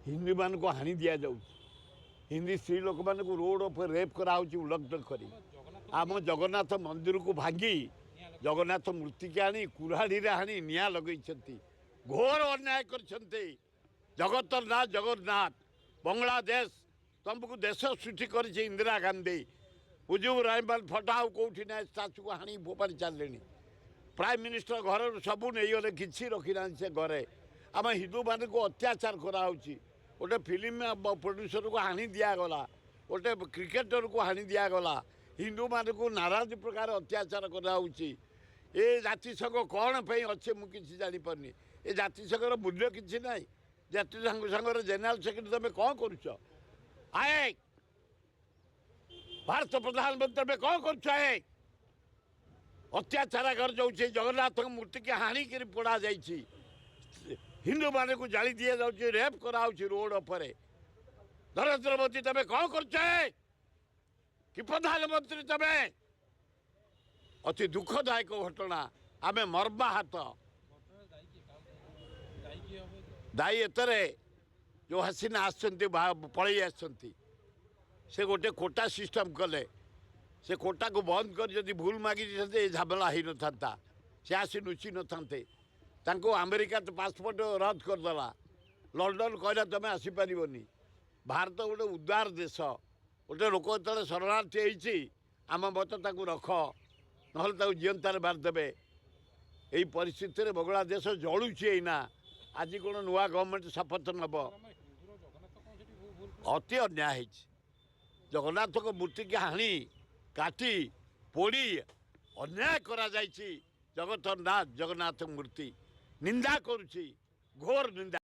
हिंदी मान को हानि दि जाऊ हिंदी स्त्री लोक मान को रोड पर रेप कराऊँ उल्लंघन करी आम जगन्नाथ मंदिर को भांगी जगन्नाथ मूर्ति के आनी कुराड़ी हाणी निआ लगे घोर अन्याय कर जगतर नाथ जगन्नाथ बांग्लादेश तुमको देश सृष्टि कर इंदिरा गांधी मुजिब रहमान फटाऊ कौटी ना स्टाचू को हाणी फोपाड़ी चलले प्राइम मिनिस्टर घर सबू नहीं गले कि रखी ना से घरे आम हिंदू मान को अत्याचार कराऊँच गोटे फिल्म प्रोड्यूसर को हानि दिगला गोटे क्रिकेटर को हानि दिगला हिंदू मान को नाराज प्रकार अत्याचार कराऊँच ए जातिसंघ कौन पे अच्छे मुझे जापारे ए जातिसंघर मूल्य किसी ना जातिसंघर जेनेल सेक्रेटरी तुम कौन करुच आए भारत प्रधानमंत्री में कौन करुच अत्याचार कर जाऊँ जगन्नाथ मूर्ति की हाणिक पोड़ा जा हिंदू मान को जाली दि जाऊँ रेप कराऊँ रोड पर नरेंद्र मोदी तुम कौन करुच कि प्रधानमंत्री तुम अति दुखदायक घटना आम मर्माहत दायी एतरे जो हसीना आसछंती पलि आसछंती से गोटे कोटा सिस्टम कले से कोटा को बंद कर जदि भूल मागी ये झमेला हो न था से आसी लुचि न थाते अमेरिका तो पासपोर्ट रद्द करदेला लंडन कहला तुम आसीपारनि भारत गोटे उदार देश गोटे लोक जो शरणार्थी होती आम मत रख ना जीवंतार मारिदेवे यही परिस्थिति बांग्लादेश जलुची ना आज कौन नुआ गवर्नमेंट शपथ नब अति अन्याय जगन्नाथ को मूर्ति की हाणी काटी पोड़ी अन्याय करा जगतर नाथ जगन्नाथ मूर्ति निंदा करुच्ची घोर निंदा।